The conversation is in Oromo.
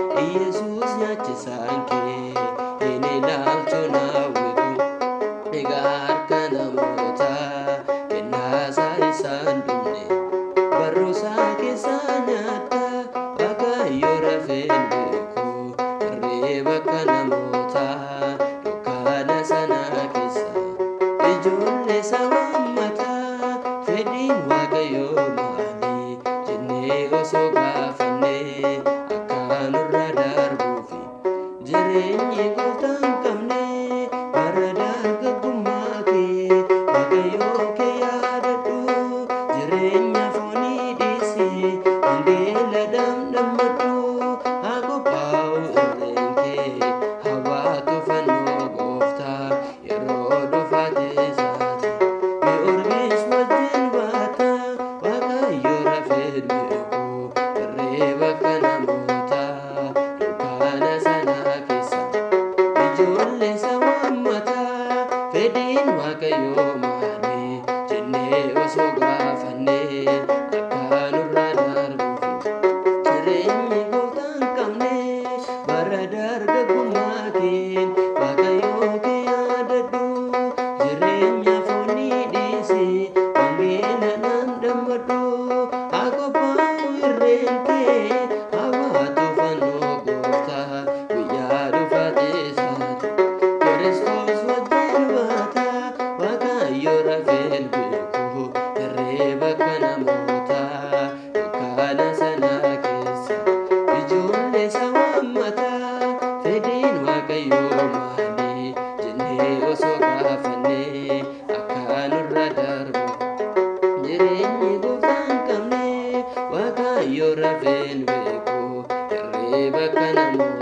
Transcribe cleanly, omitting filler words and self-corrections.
Yesus nyaachisaan kee hin ilaalchu naawwitu egaa harka namootaa kennaasaa isaan dhumne barruusaa keessaa nyaata Waaqayyo rafeen beeku irree bakka namootaa dukkaana sana keessa ijoollee sawammataa fedhiin Waaqayyoo maali jennee osoo gaafannee akka nurra darbuufi jireenyi gooftaan qabne bara dargaggummaa kee Waaqayyoo kee yaadadhu jireenya foonii dhiisi wangeela damdammadhu haa qophaa'u irreen kee haa baatu fannoo gooftaa yeroo dhufaate isaati mee orgees wajjin baata Waaqayyo rafeen beeku irree bakka namootaa dukkaana sana keessa ijoollee sawammataa fedhiin Waaqayyoo maali jennee osoo gaafannee akka nurra darbuufi jireenyi gooftaan qabne bara dargaggummaa kee Waaqayyoo kee yaadadhu jireenya foonii dhiisi wangeela damdammadhu haa qophaa'u irreen kee haa baatu fannoo gooftaa guyyaa dhufaate isaati Kiristoos wajjin baata Waaqayyo rafeen beeku irree bakka namootaa dukkaana sana keessa ijoollee sawammataa fedhiin Waaqayyoo maali jennee osoo gaafannee akka nurra darbu jireenyi gooftaan qabne Waaqayyo rafeen beeku irree bakka namootaa